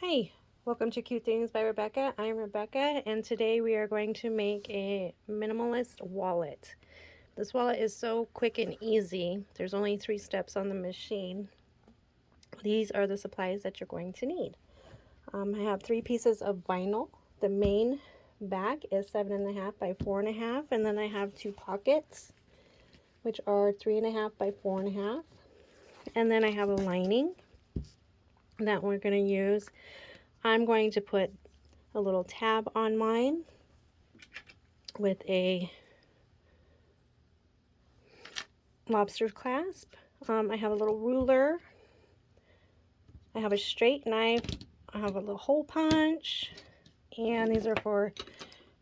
Hi, welcome to Cute Things by Rebecca. I'm Rebecca, and today we are going to make a minimalist wallet. This wallet is so quick and easy. There's only 3 steps on the machine. These are the supplies that you're going to need. I have 3 pieces of vinyl. The main back is 7.5 by 4.5, and then I have 2 pockets, which are 3.5 by 4.5, and then I have a lining that we're going to use. I'm going to put a little tab on mine with a lobster clasp. I have a little ruler. I have a straight knife. I have a little hole punch. And these are for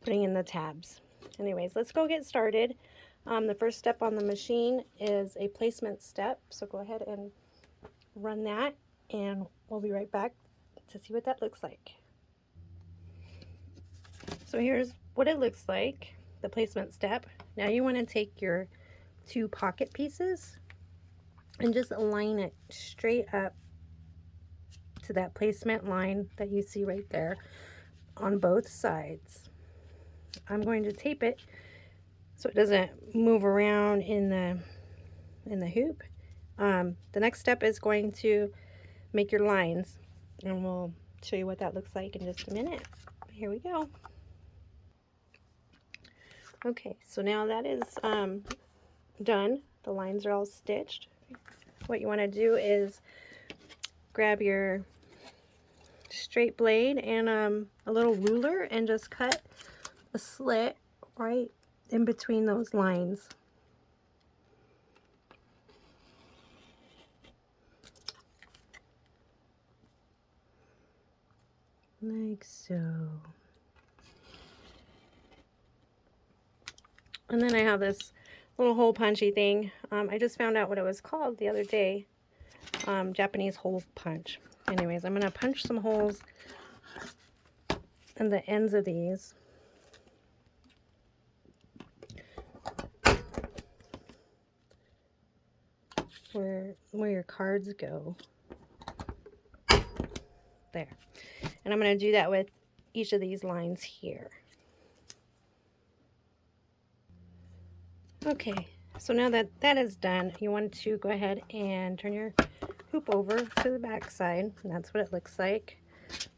putting in the tabs. Anyways, let's go get started. The first step on the machine is a placement step. So go ahead and run that, and we'll be right back to see what that looks like. So here's what it looks like, the placement step. Now you want to take your 2 pocket pieces and just align it straight up to that placement line that you see right there on both sides. I'm going to tape it so it doesn't move around in the hoop. The next step is going to make your lines, and we'll show you what that looks like in just a minute. Here we go. Okay, so now that is done. The lines are all stitched. What you want to do is grab your straight blade and a little ruler and just cut a slit right in between those lines. Like so. And then I have this little hole punchy thing. I just found out what it was called the other day. Japanese hole punch. Anyways, I'm going to punch some holes in the ends of these. Where your cards go. There. And I'm going to do that with each of these lines here. Okay, so now that that is done, you want to go ahead and turn your hoop over to the back side, and that's what it looks like.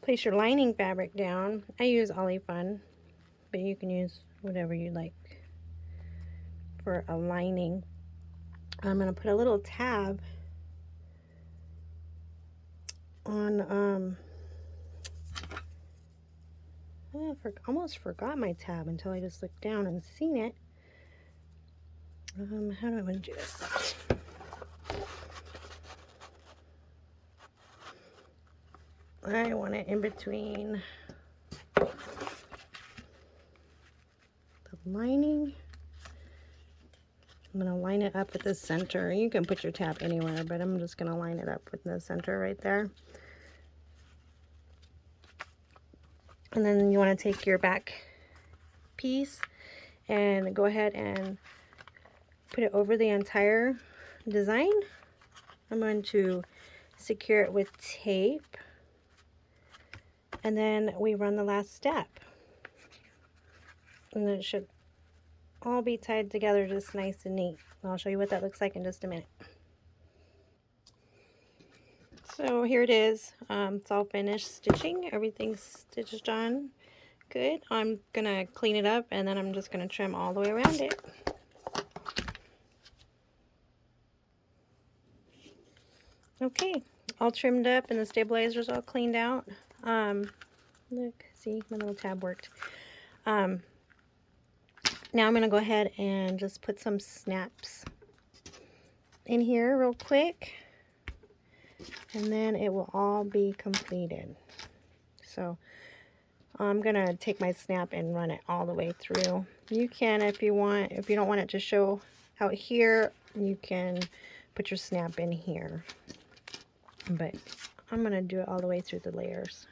Place your lining fabric down. I use Olifun, but you can use whatever you like for a lining. I'm going to put a little tab on, I almost forgot my tab until I just looked down and seen it. How do I want to do this? I want it in between the lining. I'm going to line it up at the center. You can put your tab anywhere, but I'm just going to line it up with the center right there. And then you want to take your back piece and go ahead and put it over the entire design. I'm going to secure it with tape, and then we run the last step, and then it should all be tied together just nice and neat. And I'll show you what that looks like in just a minute. So here it is. It's all finished stitching. Everything's stitched on good. I'm gonna clean it up, and then I'm just gonna trim all the way around it. Okay, all trimmed up and the stabilizer's all cleaned out. Look, see, my little tab worked. Now I'm going to go ahead and just put some snaps in here real quick, and then it will all be completed. So I'm going to take my snap and run it all the way through. You can, if you want, if you don't want it to show out here, you can put your snap in here. But I'm going to do it all the way through the layers.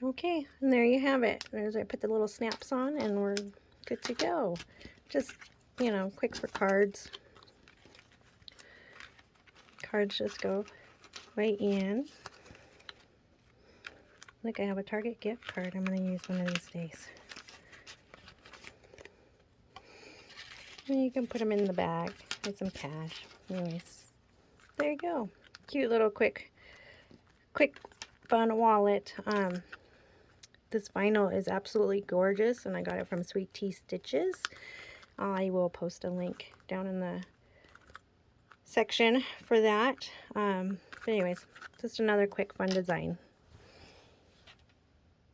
Okay, and there you have it. There's, I put the little snaps on, and we're good to go. Just, you know, quick for cards. Cards just go right in. Look, I have a Target gift card. I'm going to use one of these days. And you can put them in the bag with some cash. Anyways, there you go. Cute little quick fun wallet. This vinyl is absolutely gorgeous, and I got it from Sweet Tea Stitches. I will post a link down in the section for that. But anyways, just another quick fun design.